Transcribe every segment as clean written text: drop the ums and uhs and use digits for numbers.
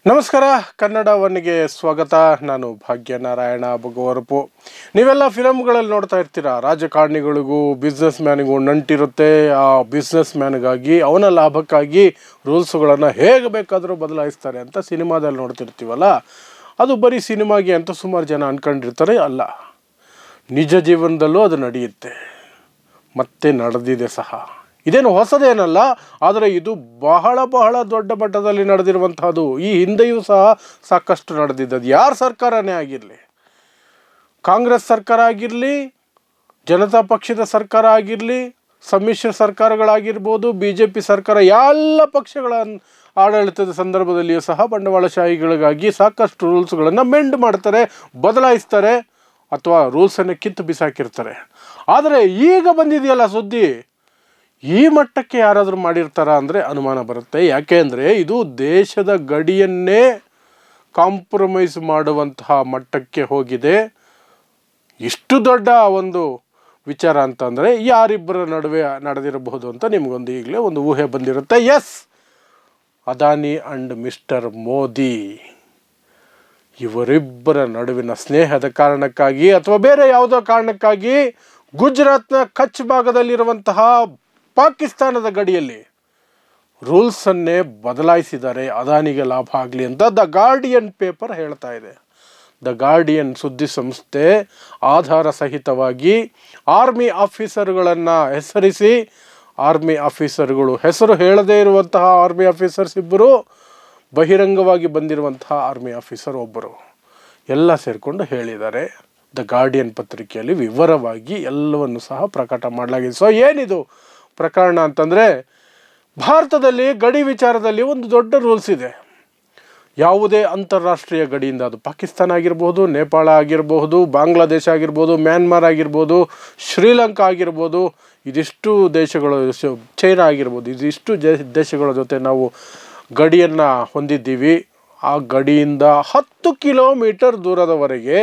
ನಮಸ್ಕಾರ ಕನ್ನಡ ಒನ್ಗೆ ಸ್ವಾಗತ. ನಾನು ಭಾಗ್ಯನಾರಾಯಣ ಬಗವರಪು. ನೀವೆಲ್ಲ ಫಿಲಮ್ಗಳಲ್ಲಿ ನೋಡ್ತಾ ಇರ್ತೀರಾ, ರಾಜಕಾರಣಿಗಳಿಗೂ ಬಿಸ್ನೆಸ್ ಮ್ಯಾನಿಗೂ ನಂಟಿರುತ್ತೆ. ಆ ಬಿಸ್ನೆಸ್ ಮ್ಯಾನ್ಗಾಗಿ ಅವನ ಲಾಭಕ್ಕಾಗಿ ರೂಲ್ಸ್ಗಳನ್ನು ಹೇಗೆ ಬೇಕಾದರೂ ಬದಲಾಯಿಸ್ತಾರೆ ಅಂತ ಸಿನಿಮಾದಲ್ಲಿ ನೋಡ್ತಿರ್ತೀವಲ್ಲ. ಅದು ಬರೀ ಸಿನಿಮಾಗೆ ಅಂತ ಸುಮಾರು ಜನ ಅಂದ್ಕೊಂಡಿರ್ತಾರೆ. ಅಲ್ಲ, ನಿಜ ಜೀವನದಲ್ಲೂ ಅದು ನಡೆಯುತ್ತೆ, ಮತ್ತೆ ನಡೆದಿದೆ ಸಹ. ಇದೇನು ಹೊಸದೇನಲ್ಲ, ಆದರೆ ಇದು ಬಹಳ ಬಹಳ ದೊಡ್ಡ ಮಟ್ಟದಲ್ಲಿ ನಡೆದಿರುವಂತಹದ್ದು. ಈ ಹಿಂದೆಯೂ ಸಹ ಸಾಕಷ್ಟು ನಡೆದಿದ್ದದು. ಯಾರ ಸರ್ಕಾರನೇ ಆಗಿರಲಿ, ಕಾಂಗ್ರೆಸ್ ಸರ್ಕಾರ ಆಗಿರಲಿ, ಜನತಾ ಪಕ್ಷದ ಸರ್ಕಾರ ಆಗಿರಲಿ, ಸಮ್ಮಿಶ್ರ ಸರ್ಕಾರಗಳಾಗಿರ್ಬೋದು, BJP ಸರ್ಕಾರ, ಎಲ್ಲ ಪಕ್ಷಗಳ ಆಡಳಿತದ ಸಂದರ್ಭದಲ್ಲಿಯೂ ಸಹ ಬಂಡವಾಳಶಾಹಿಗಳಿಗಾಗಿ ಸಾಕಷ್ಟು ರೂಲ್ಸ್ಗಳನ್ನು ಮೆಂಡ್ ಮಾಡ್ತಾರೆ, ಬದಲಾಯಿಸ್ತಾರೆ, ಅಥವಾ ರೂಲ್ಸನ್ನು ಕಿತ್ತು ಬಿಸಾಕಿರ್ತಾರೆ. ಆದರೆ ಈಗ ಬಂದಿದೆಯಲ್ಲ ಸುದ್ದಿ, ಈ ಮಟ್ಟಕ್ಕೆ ಯಾರಾದರೂ ಮಾಡಿರ್ತಾರ ಅಂದರೆ ಅನುಮಾನ ಬರುತ್ತೆ. ಯಾಕೆ ಅಂದರೆ ಇದು ದೇಶದ ಗಡಿಯನ್ನೇ ಕಾಂಪ್ರಮೈಸ್ ಮಾಡುವಂತಹ ಮಟ್ಟಕ್ಕೆ ಹೋಗಿದೆ. ಇಷ್ಟು ದೊಡ್ಡ ಒಂದು ವಿಚಾರ ಅಂತಂದರೆ ಯಾರಿಬ್ಬರ ನಡುವೆ ನಡೆದಿರಬಹುದು ಅಂತ ನಿಮಗೊಂದು ಈಗಲೇ ಒಂದು ಊಹೆ ಬಂದಿರುತ್ತೆ. Yes, Adani and mister Modi ಇವರಿಬ್ಬರ ನಡುವಿನ ಸ್ನೇಹದ ಕಾರಣಕ್ಕಾಗಿ ಅಥವಾ ಬೇರೆ ಯಾವುದೋ ಕಾರಣಕ್ಕಾಗಿ ಗುಜರಾತ್ನ ಕಚ್ ಭಾಗದಲ್ಲಿರುವಂತಹ ಪಾಕಿಸ್ತಾನದ ಗಡಿಯಲ್ಲಿ ರೂಲ್ಸನ್ನೇ ಬದಲಾಯಿಸಿದ್ದಾರೆ, ಅದಾನಿಗೆ ಲಾಭ ಆಗಲಿ ಅಂತ ದ ಗಾರ್ಡಿಯನ್ ಪೇಪರ್ ಹೇಳ್ತಾ ಇದೆ. ದ ಗಾರ್ಡಿಯನ್ ಸುದ್ದಿ ಸಂಸ್ಥೆ ಆಧಾರ ಸಹಿತವಾಗಿ ಆರ್ಮಿ ಆಫೀಸರ್ಗಳನ್ನು ಹೆಸರಿಸಿ, ಆರ್ಮಿ ಆಫೀಸರ್ಗಳು ಹೆಸರು ಹೇಳದೇ ಇರುವಂತಹ ಆರ್ಮಿ ಆಫೀಸರ್ಸ್ ಇಬ್ಬರು, ಬಹಿರಂಗವಾಗಿ ಬಂದಿರುವಂತಹ ಆರ್ಮಿ ಆಫೀಸರ್ ಒಬ್ಬರು, ಎಲ್ಲ ಸೇರಿಕೊಂಡು ಹೇಳಿದ್ದಾರೆ. ದ ಗಾರ್ಡಿಯನ್ ಪತ್ರಿಕೆಯಲ್ಲಿ ವಿವರವಾಗಿ ಎಲ್ಲವನ್ನು ಸಹ ಪ್ರಕಟ ಮಾಡಲಾಗಿದೆ. ಸೊ ಏನಿದು ಪ್ರಕರಣ ಅಂತಂದರೆ, ಭಾರತದಲ್ಲಿ ಗಡಿ ವಿಚಾರದಲ್ಲಿ ಒಂದು ದೊಡ್ಡ ರೂಲ್ಸ್ ಇದೆ. ಯಾವುದೇ ಅಂತಾರಾಷ್ಟ್ರೀಯ ಗಡಿಯಿಂದ, ಅದು ಪಾಕಿಸ್ತಾನ ಆಗಿರ್ಬೋದು, ನೇಪಾಳ ಆಗಿರಬಹುದು, ಬಾಂಗ್ಲಾದೇಶ ಆಗಿರ್ಬೋದು, ಮ್ಯಾನ್ಮಾರ್ ಆಗಿರ್ಬೋದು, ಶ್ರೀಲಂಕಾ ಆಗಿರ್ಬೋದು, ಇದಿಷ್ಟು ದೇಶಗಳು, ಚೈನಾ ಆಗಿರ್ಬೋದು, ಇದಿಷ್ಟು ದೇಶಗಳ ಜೊತೆ ನಾವು ಗಡಿಯನ್ನು ಹೊಂದಿದ್ದೀವಿ. ಆ ಗಡಿಯಿಂದ 10 ಕಿಲೋಮೀಟರ್ ದೂರದವರೆಗೆ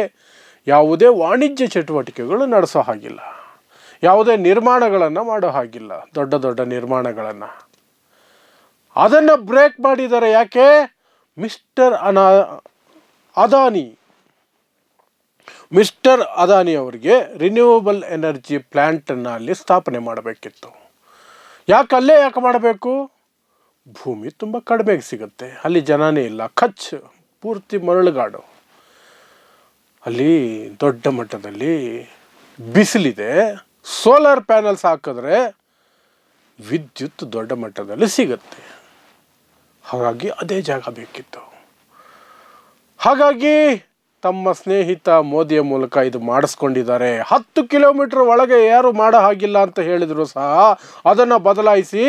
ಯಾವುದೇ ವಾಣಿಜ್ಯ ಚಟುವಟಿಕೆಗಳು ನಡೆಸೋ ಹಾಗಿಲ್ಲ, ಯಾವುದೇ ನಿರ್ಮಾಣಗಳನ್ನು ಮಾಡೋ ಹಾಗಿಲ್ಲ, ದೊಡ್ಡ ದೊಡ್ಡ ನಿರ್ಮಾಣಗಳನ್ನು. ಅದನ್ನು ಬ್ರೇಕ್ ಮಾಡಿದ್ದಾರೆ. ಯಾಕೆ? ಮಿಸ್ಟರ್ ಅದಾನಿ ಅವರಿಗೆ ರಿನ್ಯೂವಬಲ್ ಎನರ್ಜಿ ಪ್ಲ್ಯಾಂಟನ್ನು ಅಲ್ಲಿ ಸ್ಥಾಪನೆ ಮಾಡಬೇಕಿತ್ತು. ಯಾಕೆ ಮಾಡಬೇಕು? ಭೂಮಿ ತುಂಬ ಕಡಿಮೆಗೆ ಸಿಗುತ್ತೆ, ಅಲ್ಲಿ ಜನನೇ ಇಲ್ಲ, ಕಚ್ ಪೂರ್ತಿ ಮರಳುಗಾಡು, ಅಲ್ಲಿ ದೊಡ್ಡ ಮಟ್ಟದಲ್ಲಿ ಬಿಸಿಲಿದೆ. ಸೋಲಾರ್ ಪ್ಯಾನಲ್ಸ್ ಹಾಕಿದ್ರೆ ವಿದ್ಯುತ್ ದೊಡ್ಡ ಮಟ್ಟದಲ್ಲಿ ಸಿಗುತ್ತೆ. ಹಾಗಾಗಿ ಅದೇ ಜಾಗ ಬೇಕಿತ್ತು. ಹಾಗಾಗಿ ತಮ್ಮ ಸ್ನೇಹಿತ ಮೋದಿಯ ಮೂಲಕ ಇದು ಮಾಡಿಸ್ಕೊಂಡಿದ್ದಾರೆ. 10 ಕಿಲೋಮೀಟರ್ ಒಳಗೆ ಯಾರು ಮಾಡೋ ಹಾಗಿಲ್ಲ ಅಂತ ಹೇಳಿದ್ರು ಸಹ ಅದನ್ನು ಬದಲಾಯಿಸಿ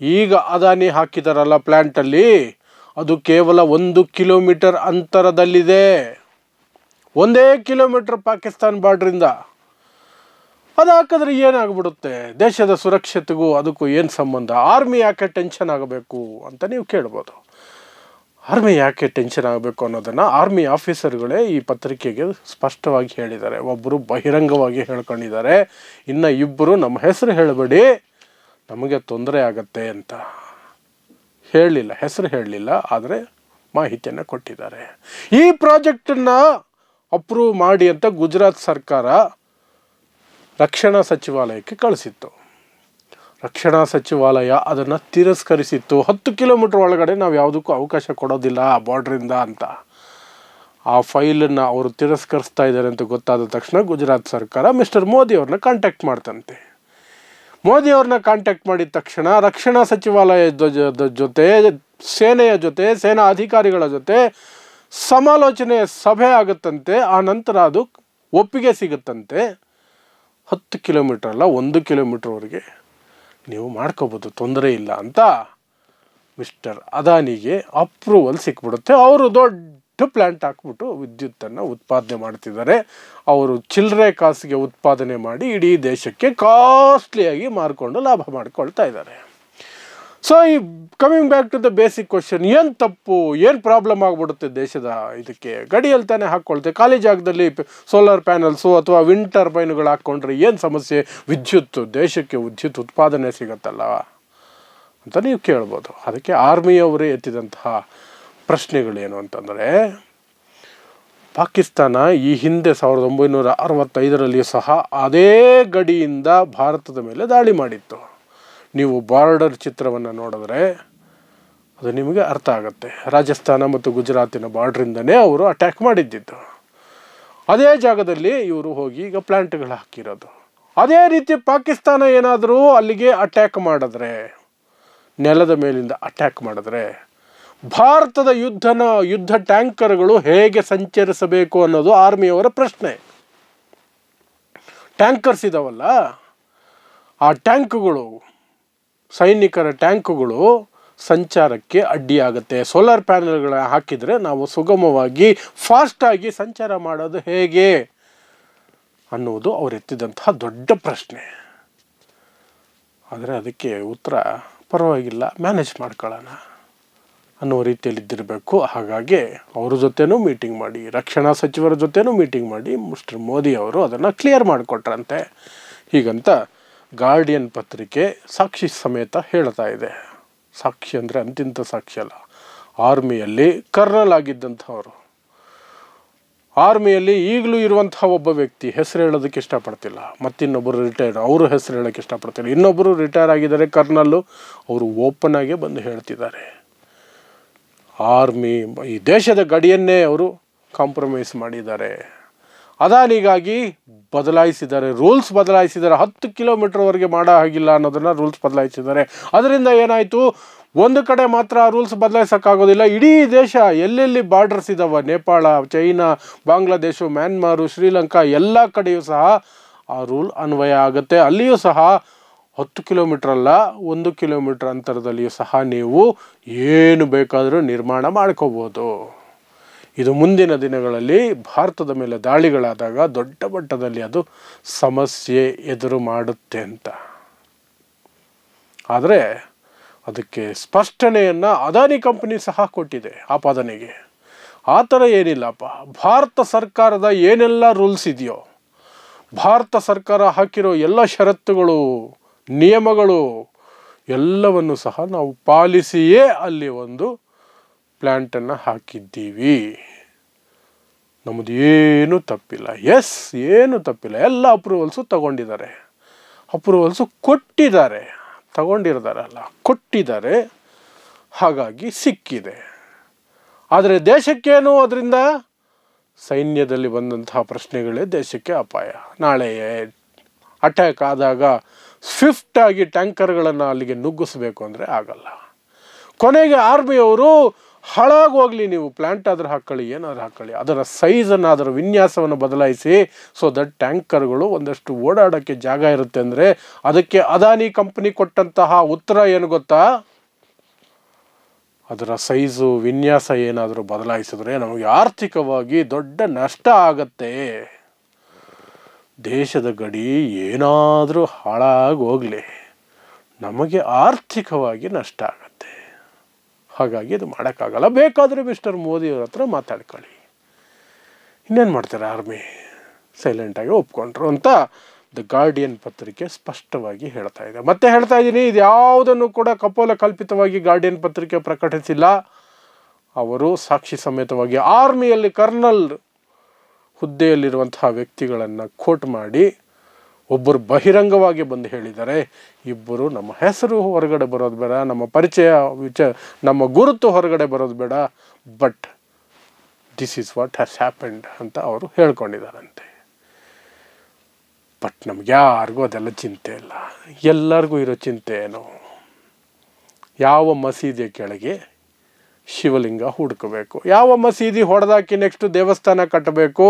ಈಗ ಅದಾನಿ ಹಾಕಿದಾರಲ್ಲ ಪ್ಲ್ಯಾಂಟಲ್ಲಿ, ಅದು ಕೇವಲ 1 ಕಿಲೋಮೀಟರ್ ಅಂತರದಲ್ಲಿದೆ. 1 ಕಿಲೋಮೀಟರ್ ಪಾಕಿಸ್ತಾನ ಬಾರ್ಡ್ರಿಂದ. ಅದು ಹಾಕಿದ್ರೆ ಏನಾಗ್ಬಿಡುತ್ತೆ? ದೇಶದ ಸುರಕ್ಷತೆಗೂ ಅದಕ್ಕೂ ಏನು ಸಂಬಂಧ? ಆರ್ಮಿ ಯಾಕೆ ಟೆನ್ಷನ್ ಆಗಬೇಕು ಅಂತ ನೀವು ಕೇಳ್ಬೋದು. ಆರ್ಮಿ ಯಾಕೆ ಟೆನ್ಷನ್ ಆಗಬೇಕು ಅನ್ನೋದನ್ನು ಆರ್ಮಿ ಆಫೀಸರ್ಗಳೇ ಈ ಪತ್ರಿಕೆಗೆ ಸ್ಪಷ್ಟವಾಗಿ ಹೇಳಿದ್ದಾರೆ. ಒಬ್ಬರು ಬಹಿರಂಗವಾಗಿ ಹೇಳ್ಕೊಂಡಿದ್ದಾರೆ, ಇನ್ನು ಇಬ್ಬರು ನಮ್ಮ ಹೆಸರು ಹೇಳಬೇಡಿ, ನಮಗೆ ತೊಂದರೆ ಆಗತ್ತೆ ಅಂತ ಹೇಳಲಿಲ್ಲ, ಹೆಸರು ಹೇಳಲಿಲ್ಲ, ಆದರೆ ಮಾಹಿತಿಯನ್ನು ಕೊಟ್ಟಿದ್ದಾರೆ. ಈ ಪ್ರಾಜೆಕ್ಟನ್ನು ಅಪ್ರೂವ್ ಮಾಡಿ ಅಂತ ಗುಜರಾತ್ ಸರ್ಕಾರ ರಕ್ಷಣಾ ಸಚಿವಾಲಯಕ್ಕೆ ಕಳಿಸಿತ್ತು. ರಕ್ಷಣಾ ಸಚಿವಾಲಯ ಅದನ್ನು ತಿರಸ್ಕರಿಸಿತ್ತು. 10 ಕಿಲೋಮೀಟರ್ ಒಳಗಡೆ ನಾವು ಯಾವುದಕ್ಕೂ ಅವಕಾಶ ಕೊಡೋದಿಲ್ಲ ಬಾರ್ಡ್ರಿಂದ ಅಂತ. ಆ ಫೈಲನ್ನು ಅವರು ತಿರಸ್ಕರಿಸ್ತಾ ಇದ್ದಾರೆ ಅಂತ ಗೊತ್ತಾದ ತಕ್ಷಣ ಗುಜರಾತ್ ಸರ್ಕಾರ ಮಿಸ್ಟರ್ ಮೋದಿ ಅವ್ರನ್ನ ಕಾಂಟ್ಯಾಕ್ಟ್ ಮಾಡ್ತಂತೆ. ಮೋದಿ ಅವ್ರನ್ನ ಕಾಂಟ್ಯಾಕ್ಟ್ ಮಾಡಿದ ತಕ್ಷಣ ರಕ್ಷಣಾ ಸಚಿವಾಲಯದ ಜೊತೆ, ಸೇನೆಯ ಜೊತೆ, ಸೇನಾ ಅಧಿಕಾರಿಗಳ ಜೊತೆ ಸಮಾಲೋಚನೆ ಸಭೆ ಆಗುತ್ತಂತೆ. ಆ ನಂತರ ಅದು ಒಪ್ಪಿಗೆ ಸಿಗುತ್ತಂತೆ. 10 ಕಿಲೋಮೀಟರ್ ಅಲ್ಲ, 1 ಕಿಲೋಮೀಟರ್ವರೆಗೆ ನೀವು ಮಾಡ್ಕೋಬೋದು, ತೊಂದರೆ ಇಲ್ಲ ಅಂತ ಮಿಸ್ಟರ್ ಅದಾನಿಗೆ ಅಪ್ರೂವಲ್ ಸಿಕ್ಬಿಡುತ್ತೆ. ಅವರು ದೊಡ್ಡ ಪ್ಲ್ಯಾಂಟ್ ಹಾಕ್ಬಿಟ್ಟು ವಿದ್ಯುತ್ತನ್ನು ಉತ್ಪಾದನೆ ಮಾಡ್ತಿದ್ದಾರೆ. ಅವರು ಚಿಲ್ಲರೆ ಕಾಸಿಗೆ ಉತ್ಪಾದನೆ ಮಾಡಿ ಇಡೀ ದೇಶಕ್ಕೆ ಕಾಸ್ಟ್ಲಿಯಾಗಿ ಮಾರ್ಕೊಂಡು ಲಾಭ ಮಾಡ್ಕೊಳ್ತಾ ಇದ್ದಾರೆ. ಸೊ ಈ coming back to the basic question, ಏನು ತಪ್ಪು, ಏನು ಪ್ರಾಬ್ಲಮ್ ಆಗಿಬಿಡುತ್ತೆ ದೇಶದ ಇದಕ್ಕೆ? ಗಡಿಯಲ್ಲಿ ತಾನೇ ಹಾಕ್ಕೊಳ್ತೇವೆ, ಖಾಲಿ ಜಾಗದಲ್ಲಿ ಸೋಲಾರ್ ಪ್ಯಾನಲ್ಸು ಅಥವಾ ವಿಂಡ್ ಟರ್ಬೈನ್ಗಳು ಹಾಕ್ಕೊಂಡ್ರೆ ಏನು ಸಮಸ್ಯೆ? ದೇಶಕ್ಕೆ ವಿದ್ಯುತ್ ಉತ್ಪಾದನೆ ಸಿಗುತ್ತಲ್ಲ ಅಂತ ನೀವು ಕೇಳ್ಬೋದು. ಅದಕ್ಕೆ ಆರ್ಮಿಯವರೇ ಎತ್ತಿದಂತಹ ಪ್ರಶ್ನೆಗಳೇನು ಅಂತಂದರೆ, ಪಾಕಿಸ್ತಾನ ಈ ಹಿಂದೆ 1965 ಸಹ ಅದೇ ಗಡಿಯಿಂದ ಭಾರತದ ಮೇಲೆ ದಾಳಿ ಮಾಡಿತ್ತು. ನೀವು ಬಾರ್ಡರ್ ಚಿತ್ರವನ್ನು ನೋಡಿದ್ರೆ ಅದು ನಿಮಗೆ ಅರ್ಥ ಆಗುತ್ತೆ. ರಾಜಸ್ಥಾನ ಮತ್ತು ಗುಜರಾತಿನ ಬಾರ್ಡ್ರಿಂದನೇ ಅವರು ಅಟ್ಯಾಕ್ ಮಾಡಿದ್ದಿದ್ದು. ಅದೇ ಜಾಗದಲ್ಲಿ ಇವರು ಹೋಗಿ ಈಗ ಪ್ಲ್ಯಾಂಟ್ಗಳು ಹಾಕಿರೋದು. ಅದೇ ರೀತಿ ಪಾಕಿಸ್ತಾನ ಏನಾದರೂ ಅಲ್ಲಿಗೆ ಅಟ್ಯಾಕ್ ಮಾಡಿದ್ರೆ, ನೆಲದ ಮೇಲಿಂದ ಅಟ್ಯಾಕ್ ಮಾಡಿದ್ರೆ, ಭಾರತದ ಯುದ್ಧ ಟ್ಯಾಂಕರ್ಗಳು ಹೇಗೆ ಸಂಚರಿಸಬೇಕು ಅನ್ನೋದು ಆರ್ಮಿಯವರ ಪ್ರಶ್ನೆ. ಟ್ಯಾಂಕರ್ಸ್ ಇದಾವಲ್ಲ, ಆ ಟ್ಯಾಂಕ್ಗಳು, ಸೈನಿಕರ ಟ್ಯಾಂಕ್ಗಳು ಸಂಚಾರಕ್ಕೆ ಅಡ್ಡಿಯಾಗುತ್ತೆ. ಸೋಲಾರ್ ಪ್ಯಾನೆಲ್ಗಳ ಹಾಕಿದರೆ ನಾವು ಸುಗಮವಾಗಿ ಫಾಸ್ಟಾಗಿ ಸಂಚಾರ ಮಾಡೋದು ಹೇಗೆ ಅನ್ನುವುದು ಅವರು ಎತ್ತಿದಂತಹ ದೊಡ್ಡ ಪ್ರಶ್ನೆ. ಆದರೆ ಅದಕ್ಕೆ ಉತ್ತರ ಪರವಾಗಿಲ್ಲ, ಮ್ಯಾನೇಜ್ ಮಾಡ್ಕೊಳ್ಳೋಣ ಅನ್ನೋ ರೀತಿಯಲ್ಲಿದ್ದಿರಬೇಕು. ಹಾಗಾಗಿ ಅವ್ರ ಜೊತೆನೂ ಮೀಟಿಂಗ್ ಮಾಡಿ, ರಕ್ಷಣಾ ಸಚಿವರ ಜೊತೆನೂ ಮೀಟಿಂಗ್ ಮಾಡಿ ಮಿಸ್ಟರ್ ಮೋದಿ ಅವರು ಅದನ್ನು ಕ್ಲಿಯರ್ ಮಾಡಿಕೊಟ್ರಂತೆ. ಹೀಗಂತ ಗಾರ್ಡಿಯನ್ ಪತ್ರಿಕೆ ಸಾಕ್ಷಿ ಸಮೇತ ಹೇಳ್ತಾ ಇದೆ. ಸಾಕ್ಷಿ ಅಂದರೆ ಅಂತಿಂತ ಸಾಕ್ಷಿ ಅಲ್ಲ, ಆರ್ಮಿಯಲ್ಲಿ ಕರ್ನಲ್ ಆಗಿದ್ದಂಥವರು, ಆರ್ಮಿಯಲ್ಲಿ ಈಗಲೂ ಇರುವಂತಹ ಒಬ್ಬ ವ್ಯಕ್ತಿ, ಹೆಸರು ಹೇಳೋದಕ್ಕೆ ಇಷ್ಟಪಡ್ತಿಲ್ಲ, ಮತ್ತಿನ್ನೊಬ್ಬರು ರಿಟೈರ್ಡ್, ಅವರು ಹೆಸರು ಹೇಳೋಕ್ಕೆ ಇಷ್ಟಪಡ್ತಿಲ್ಲ, ಇನ್ನೊಬ್ಬರು ರಿಟೈರ್ ಆಗಿದ್ದಾರೆ ಕರ್ನಲ್ಲು, ಅವರು ಓಪನ್ ಆಗೇ ಬಂದು ಹೇಳ್ತಿದ್ದಾರೆ, ಆರ್ಮಿ ಈ ದೇಶದ ಗಡಿಯನ್ನೇ ಅವರು ಕಾಂಪ್ರಮೈಸ್ ಮಾಡಿದ್ದಾರೆ. ಅದಾನಿಗಾಗಿ ಬದಲಾಯಿಸಿದ್ದಾರೆ, ರೂಲ್ಸ್ ಬದಲಾಯಿಸಿದ್ದಾರೆ. 10 ಕಿಲೋಮೀಟರ್ವರೆಗೆ ಮಾಡೋ ಹಾಗಿಲ್ಲ ಅನ್ನೋದನ್ನು ರೂಲ್ಸ್ ಬದಲಾಯಿಸಿದ್ದಾರೆ. ಅದರಿಂದ ಏನಾಯಿತು, ಒಂದು ಕಡೆ ಮಾತ್ರ ರೂಲ್ಸ್ ಬದಲಾಯಿಸೋಕ್ಕಾಗೋದಿಲ್ಲ, ಇಡೀ ದೇಶ ಎಲ್ಲೆಲ್ಲಿ ಬಾರ್ಡರ್ಸ್ ಇದ್ದಾವೆ, ನೇಪಾಳ, ಚೈನಾ, ಬಾಂಗ್ಲಾದೇಶ, ಮ್ಯಾನ್ಮಾರು, ಶ್ರೀಲಂಕಾ ಎಲ್ಲ ಕಡೆಯೂ ಸಹ ಆ ರೂಲ್ ಅನ್ವಯ ಆಗುತ್ತೆ. ಅಲ್ಲಿಯೂ ಸಹ 10 ಕಿಲೋಮೀಟ್ರ್ ಅಲ್ಲ, 1 ಕಿಲೋಮೀಟ್ರ್ ಅಂತರದಲ್ಲಿಯೂ ಸಹ ನೀವು ಏನು ಬೇಕಾದರೂ ನಿರ್ಮಾಣ ಮಾಡ್ಕೋಬೋದು. ಇದು ಮುಂದಿನ ದಿನಗಳಲ್ಲಿ ಭಾರತದ ಮೇಲೆ ದಾಳಿಗಳಾದಾಗ ದೊಡ್ಡ ಮಟ್ಟದಲ್ಲಿ ಅದು ಸಮಸ್ಯೆ ಎದುರು ಮಾಡುತ್ತೆ ಅಂತ. ಆದರೆ ಅದಕ್ಕೆ ಸ್ಪಷ್ಟನೆಯನ್ನು ಅದಾನಿ ಕಂಪನಿ ಸಹ ಕೊಟ್ಟಿದೆ ಆಪಾದನೆಗೆ. ಆ ಥರ ಏನಿಲ್ಲಪ್ಪ, ಭಾರತ ಸರ್ಕಾರದ ಏನೆಲ್ಲ ರೂಲ್ಸ್ ಇದೆಯೋ, ಭಾರತ ಸರ್ಕಾರ ಹಾಕಿರೋ ಎಲ್ಲ ಷರತ್ತುಗಳು, ನಿಯಮಗಳು ಎಲ್ಲವನ್ನು ಸಹ ನಾವು ಪಾಲಿಸಿಯೇ ಅಲ್ಲಿ ಒಂದು ಪ್ಲ್ಯಾಂಟನ್ನು ಹಾಕಿದ್ದೀವಿ. ನಮ್ಮದು ಏನೂ ತಪ್ಪಿಲ್ಲ. ಎಸ್, ಏನೂ ತಪ್ಪಿಲ್ಲ. ಎಲ್ಲ ಅಪ್ರೂವಲ್ಸು ತಗೊಂಡಿದ್ದಾರೆ, ಅಪ್ರೂವಲ್ಸು ಕೊಟ್ಟಿದ್ದಾರೆ, ತಗೊಂಡಿರ್ತಾರಲ್ಲ ಕೊಟ್ಟಿದ್ದಾರೆ, ಹಾಗಾಗಿ ಸಿಕ್ಕಿದೆ. ಆದರೆ ದೇಶಕ್ಕೇನು ಅದರಿಂದ? ಸೈನ್ಯದಲ್ಲಿ ಬಂದಂತಹ ಪ್ರಶ್ನೆಗಳೇ ದೇಶಕ್ಕೆ ಅಪಾಯ. ನಾಳೆ ಅಟ್ಯಾಕ್ ಆದಾಗ ಸ್ವಿಫ್ಟಾಗಿ ಟ್ಯಾಂಕರ್ಗಳನ್ನು ಅಲ್ಲಿಗೆ ನುಗ್ಗಿಸ್ಬೇಕು ಅಂದರೆ ಆಗಲ್ಲ. ಕೊನೆಗೆ ಆರ್ಮಿಯವರು ಹಾಳಾಗೋಗಲಿ, ನೀವು ಪ್ಲ್ಯಾಂಟ್ ಆದರೂ ಹಾಕ್ಕೊಳ್ಳಿ, ಏನಾದರೂ ಹಾಕ್ಕೊಳ್ಳಿ, ಅದರ ಸೈಜನ್ನು, ಅದರ ವಿನ್ಯಾಸವನ್ನು ಬದಲಾಯಿಸಿ, ಸೊ ದಟ್ ಟ್ಯಾಂಕರ್ಗಳು ಒಂದಷ್ಟು ಓಡಾಡೋಕ್ಕೆ ಜಾಗ ಇರುತ್ತೆ. ಅಂದರೆ ಅದಕ್ಕೆ ಅದಾನಿ ಕಂಪನಿ ಕೊಟ್ಟಂತಹ ಉತ್ತರ ಏನು ಗೊತ್ತಾ? ಅದರ ಸೈಜು, ವಿನ್ಯಾಸ ಏನಾದರೂ ಬದಲಾಯಿಸಿದ್ರೆ ನಮಗೆ ಆರ್ಥಿಕವಾಗಿ ದೊಡ್ಡ ನಷ್ಟ ಆಗತ್ತೆ. ದೇಶದ ಗಡಿ ಏನಾದರೂ ಹಾಳಾಗಿ ಹೋಗಲಿ, ನಮಗೆ ಆರ್ಥಿಕವಾಗಿ ನಷ್ಟ ಆಗುತ್ತೆ. ಹಾಗಾಗಿ ಇದು ಮಾಡೋಕ್ಕಾಗಲ್ಲ. ಬೇಕಾದರೆ ಮಿಸ್ಟರ್ ಮೋದಿಯವ್ರ ಹತ್ರ ಮಾತಾಡ್ಕೊಳ್ಳಿ. ಇನ್ನೇನು ಮಾಡ್ತಾರೆ, ಆರ್ಮಿ ಸೈಲೆಂಟಾಗಿ ಒಪ್ಕೊಂಡ್ರು ಅಂತ ದ ಗಾರ್ಡಿಯನ್ ಪತ್ರಿಕೆ ಸ್ಪಷ್ಟವಾಗಿ ಹೇಳ್ತಾ ಇದೆ. ಮತ್ತೆ ಹೇಳ್ತಾ ಇದ್ದೀನಿ, ಇದು ಯಾವುದನ್ನು ಕೂಡ ಕಪೋಲ ಕಲ್ಪಿತವಾಗಿ ಗಾರ್ಡಿಯನ್ ಪತ್ರಿಕೆ ಪ್ರಕಟಿಸಿಲ್ಲ. ಅವರು ಸಾಕ್ಷಿ ಸಮೇತವಾಗಿ ಆರ್ಮಿಯಲ್ಲಿ ಕರ್ನಲ್ ಹುದ್ದೆಯಲ್ಲಿರುವಂತಹ ವ್ಯಕ್ತಿಗಳನ್ನು ಕೋಟ್ ಮಾಡಿ ಒಬ್ಬರು ಬಹಿರಂಗವಾಗಿ ಬಂದು ಹೇಳಿದ್ದಾರೆ, ಇಬ್ಬರು ನಮ್ಮ ಹೆಸರು ಹೊರಗಡೆ ಬರೋದು ಬೇಡ, ನಮ್ಮ ಪರಿಚಯ ನಮ್ಮ ಗುರುತು ಹೊರಗಡೆ ಬರೋದು ಬೇಡ, but this is what has happened ಅಂತ ಅವರು ಹೇಳ್ಕೊಂಡಿದ್ದಾರಂತೆ. ಬಟ್ ನಮ್ಗೆ ಯಾರಿಗೂ ಅದೆಲ್ಲ ಚಿಂತೆ ಇಲ್ಲ. ಎಲ್ಲರಿಗೂ ಇರೋ ಚಿಂತೆ ಏನು? ಯಾವ ಮಸೀದಿಯ ಕೆಳಗೆ ಶಿವಲಿಂಗ ಹುಡುಕಬೇಕು, ಯಾವ ಮಸೀದಿ ಹೊಡೆದಾಕಿ ನೆಕ್ಸ್ಟ್ ದೇವಸ್ಥಾನ ಕಟ್ಟಬೇಕು,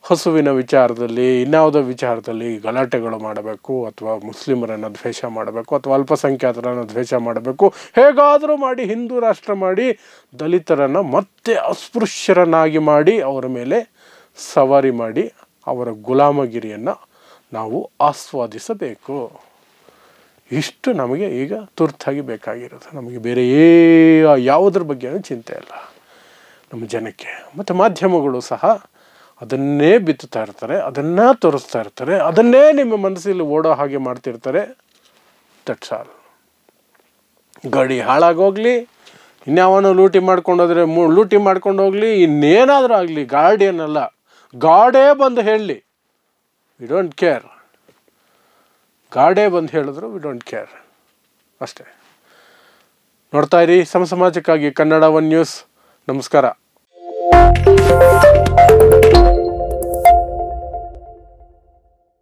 ಹಸುವಿನ ವಿಚಾರದಲ್ಲಿ, ಇನ್ಯಾವುದೋ ವಿಚಾರದಲ್ಲಿ ಗಲಾಟೆಗಳು ಮಾಡಬೇಕು, ಅಥವಾ ಮುಸ್ಲಿಮರನ್ನು ದ್ವೇಷ ಮಾಡಬೇಕು, ಅಥವಾ ಅಲ್ಪಸಂಖ್ಯಾತರನ್ನು ದ್ವೇಷ ಮಾಡಬೇಕು, ಹೇಗಾದರೂ ಮಾಡಿ ಹಿಂದೂ ರಾಷ್ಟ್ರ ಮಾಡಿ ದಲಿತರನ್ನು ಮತ್ತೆ ಅಸ್ಪೃಶ್ಯರನ್ನಾಗಿ ಮಾಡಿ ಅವರ ಮೇಲೆ ಸವಾರಿ ಮಾಡಿ ಅವರ ಗುಲಾಮಗಿರಿಯನ್ನು ನಾವು ಆಸ್ವಾದಿಸಬೇಕು. ಇಷ್ಟು ನಮಗೆ ಈಗ ತುರ್ತಾಗಿ ಬೇಕಾಗಿರೋದು. ನಮಗೆ ಬೇರೆ ಯಾವುದ್ರ ಬಗ್ಗೆಯೂ ಚಿಂತೆ ಇಲ್ಲ ನಮ್ಮ ಜನಕ್ಕೆ. ಮತ್ತು ಮಾಧ್ಯಮಗಳು ಸಹ ಅದನ್ನೇ ಬಿತ್ತುತ್ತಾ ಇರ್ತಾರೆ, ಅದನ್ನೇ ತೋರಿಸ್ತಾ ಇರ್ತಾರೆ, ಅದನ್ನೇ ನಿಮ್ಮ ಮನಸ್ಸಲ್ಲಿ ಓಡೋ ಹಾಗೆ ಮಾಡ್ತಿರ್ತಾರೆ. That's all. ಗಡಿ ಹಾಳಾಗೋಗಲಿ, ಇನ್ಯಾವನು ಲೂಟಿ ಮಾಡ್ಕೊಂಡೋದ್ರೆ ಲೂಟಿ ಮಾಡ್ಕೊಂಡು ಹೋಗಲಿ, ಇನ್ನೇನಾದರೂ ಆಗಲಿ, ಗಾರ್ಡಿಯನ್ ಅಲ್ಲ, ಗಾಡೇ ಬಂದು ಹೇಳಲಿ, ವಿ ಡೋಂಟ್ ಕೇರ್. ಗಾಡೇ ಬಂದು ಹೇಳಿದ್ರು ವಿ ಡೋಂಟ್ ಕೇರ್ ಅಷ್ಟೇ. ನೋಡ್ತಾ ಇರಿ ಸಮಾಜಕ್ಕಾಗಿ ಕನ್ನಡ 1 ನ್ಯೂಸ್. ನಮಸ್ಕಾರ.